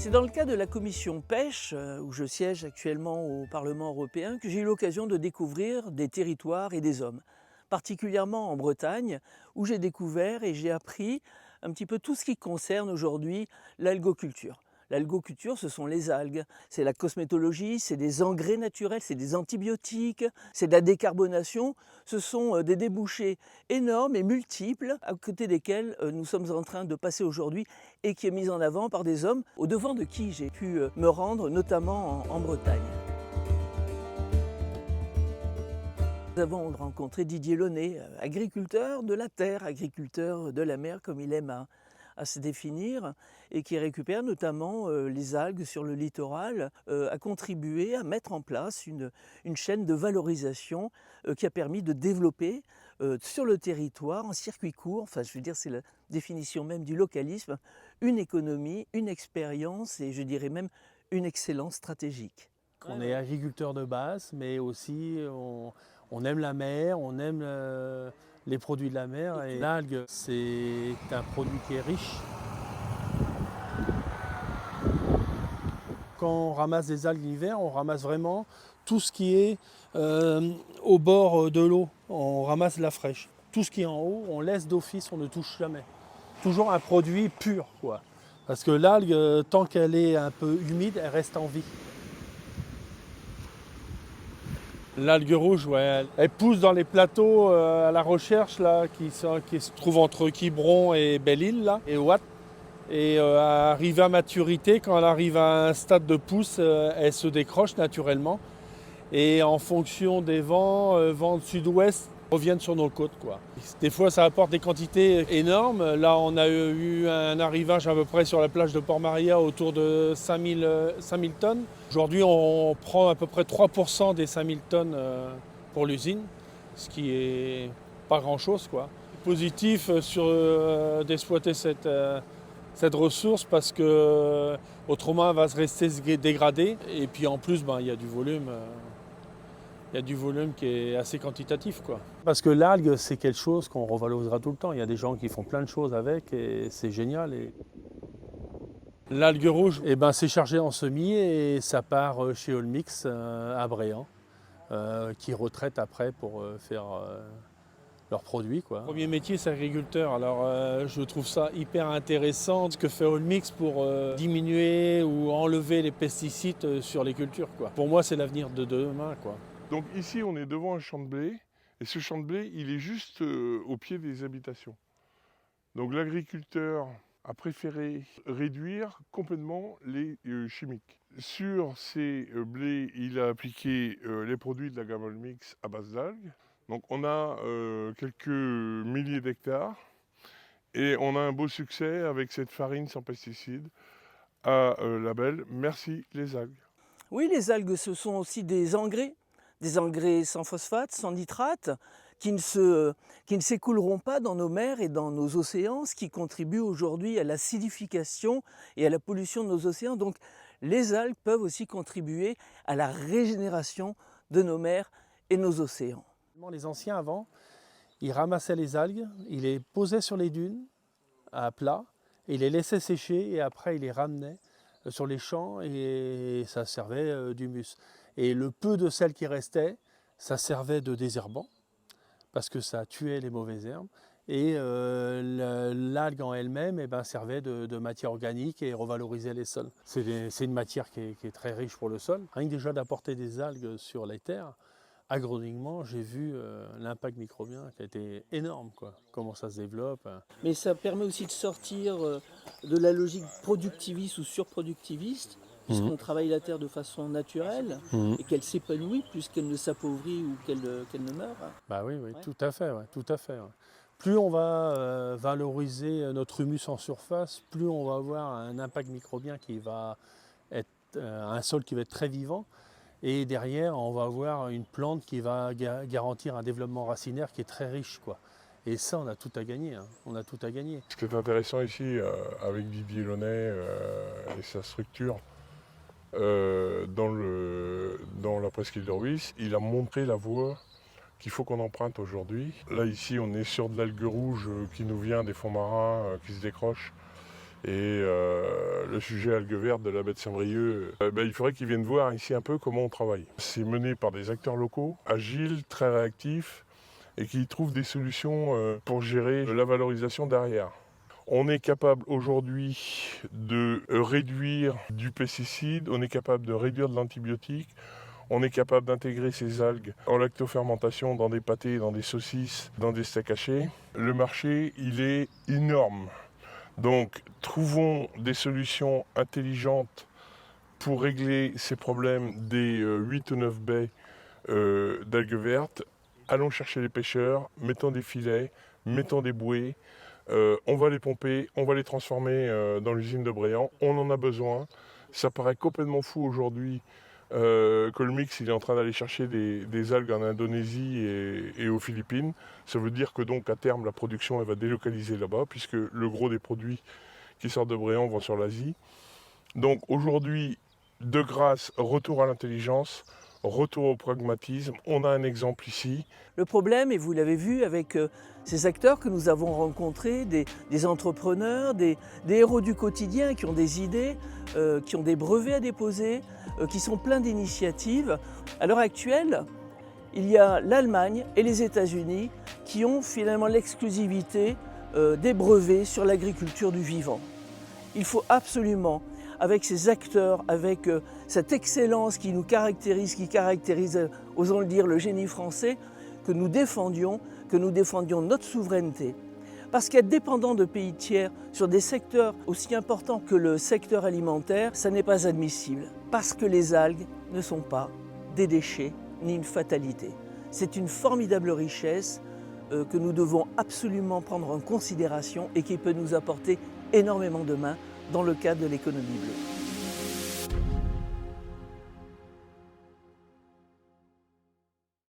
C'est dans le cadre de la commission pêche, où je siège actuellement au Parlement européen, que j'ai eu l'occasion de découvrir des territoires et des hommes, particulièrement en Bretagne, où j'ai découvert et j'ai appris un petit peu tout ce qui concerne aujourd'hui l'algoculture. L'algoculture, ce sont les algues, c'est la cosmétologie, c'est des engrais naturels, c'est des antibiotiques, c'est de la décarbonation. Ce sont des débouchés énormes et multiples, à côté desquels nous sommes en train de passer aujourd'hui et qui est mise en avant par des hommes au devant de qui j'ai pu me rendre, notamment en Bretagne. Nous avons rencontré Didier Launay, agriculteur de la terre, agriculteur de la mer, comme il aime à se définir, et qui récupère notamment les algues sur le littoral, a contribué à mettre en place une chaîne de valorisation qui a permis de développer sur le territoire, en circuit court, enfin je veux dire c'est la définition même du localisme, une économie, une expérience et je dirais même une excellence stratégique. On est agriculteur de base, mais aussi on aime la mer, on aime les produits de la mer. Et l'algue, c'est un produit qui est riche. Quand on ramasse des algues l'hiver, on ramasse vraiment tout ce qui est au bord de l'eau. On ramasse la fraîche. Tout ce qui est en haut, on laisse d'office, on ne touche jamais. Toujours un produit pur, quoi. Parce que l'algue, tant qu'elle est un peu humide, elle reste en vie. L'algue rouge, ouais, elle pousse dans les plateaux à la recherche là, qui se trouvent entre Quiberon et Belle-Île là, et Ouate. Et arrivée à maturité, quand elle arrive à un stade de pousse, elle se décroche naturellement. Et en fonction des vents, vents de sud-ouest, reviennent sur nos côtes, quoi. Des fois, ça apporte des quantités énormes. Là, on a eu un arrivage à peu près sur la plage de Port-Maria autour de 5000 tonnes. Aujourd'hui, on prend à peu près 3% des 5000 tonnes pour l'usine, ce qui est pas grand-chose, quoi. Positif d'exploiter cette ressource parce que autrement, elle va rester se dégrader. Et puis en plus, il y a du volume. Il y a du volume qui est assez quantitatif, quoi. Parce que l'algue, c'est quelque chose qu'on revalorisera tout le temps. Il y a des gens qui font plein de choses avec et c'est génial. L'algue rouge, c'est chargé en semis et ça part chez Olmix à Bréant, qui retraite après pour faire leurs produits, quoi. Le premier métier, c'est agriculteur. Alors je trouve ça hyper intéressant ce que fait Olmix pour diminuer ou enlever les pesticides sur les cultures, quoi. Pour moi, c'est l'avenir de demain, quoi. Donc ici, on est devant un champ de blé, et ce champ de blé, il est juste au pied des habitations. Donc l'agriculteur a préféré réduire complètement les chimiques. Sur ces blés, il a appliqué les produits de la gamme Olmix à base d'algues. Donc on a quelques milliers d'hectares, et on a un beau succès avec cette farine sans pesticides à label « Merci les algues ». Oui, les algues, ce sont aussi des engrais sans phosphate, sans nitrate, qui ne s'écouleront pas dans nos mers et dans nos océans, ce qui contribue aujourd'hui à l'acidification et à la pollution de nos océans. Donc les algues peuvent aussi contribuer à la régénération de nos mers et nos océans. Les anciens avant, ils ramassaient les algues, ils les posaient sur les dunes à plat, et ils les laissaient sécher et après ils les ramenaient sur les champs et ça servait d'humus. Et le peu de sel qui restait, ça servait de désherbant parce que ça tuait les mauvaises herbes. Et l'algue en elle-même servait de matière organique et revalorisait les sols. C'est une matière qui est très riche pour le sol. Rien que déjà d'apporter des algues sur les terres, agronomiquement, j'ai vu l'impact microbien qui a été énorme, quoi. Comment ça se développe. Mais ça permet aussi de sortir de la logique productiviste ou surproductiviste, puisqu'on travaille la terre de façon naturelle et qu'elle s'épanouit plus qu'elle ne s'appauvrit ou qu'elle ne meurt. Bah oui, Ouais. tout à fait, ouais, tout à fait. Ouais. Plus on va valoriser notre humus en surface, plus on va avoir un impact microbien qui va être un sol qui va être très vivant. Et derrière, on va avoir une plante qui va garantir un développement racinaire qui est très riche, quoi. Et ça, on a tout à gagner. Hein. On a tout à gagner. Ce qui est intéressant ici, avec Didier Launay et sa structure, dans la presqu'île de Rhuys, il a montré la voie qu'il faut qu'on emprunte aujourd'hui. Là, ici, on est sur de l'algue rouge qui nous vient des fonds marins, qui se décroche Et le sujet algues vertes de la baie de Saint-Brieuc, il faudrait qu'ils viennent voir ici un peu comment on travaille. C'est mené par des acteurs locaux, agiles, très réactifs, et qui trouvent des solutions pour gérer la valorisation derrière. On est capable aujourd'hui de réduire du pesticide, on est capable de réduire de l'antibiotique, on est capable d'intégrer ces algues en lactofermentation dans des pâtés, dans des saucisses, dans des steaks hachés. Le marché, il est énorme. Donc, trouvons des solutions intelligentes pour régler ces problèmes des 8 ou 9 baies d'algues vertes. Allons chercher les pêcheurs, mettons des filets, mettons des bouées. On va les pomper, on va les transformer dans l'usine de Bréant. On en a besoin. Ça paraît complètement fou aujourd'hui que le mix il est en train d'aller chercher des algues en Indonésie et aux Philippines. Ça veut dire que donc à terme la production elle va délocaliser là-bas puisque le gros des produits qui sortent de Bréant vont sur l'Asie. Donc aujourd'hui, de grâce, retour à l'intelligence, retour au pragmatisme. On a un exemple ici. Le problème, et vous l'avez vu avec ces acteurs que nous avons rencontrés, des entrepreneurs, des héros du quotidien qui ont des idées, qui ont des brevets à déposer, qui sont pleins d'initiatives. À l'heure actuelle, il y a l'Allemagne et les États-Unis qui ont finalement l'exclusivité des brevets sur l'agriculture du vivant. Il faut absolument, avec ces acteurs, avec cette excellence qui nous caractérise, qui caractérise, osons le dire, le génie français, que nous défendions notre souveraineté. Parce qu'être dépendant de pays tiers sur des secteurs aussi importants que le secteur alimentaire, ça n'est pas admissible. Parce que les algues ne sont pas des déchets ni une fatalité. C'est une formidable richesse que nous devons absolument prendre en considération et qui peut nous apporter énormément de mains dans le cadre de l'économie bleue.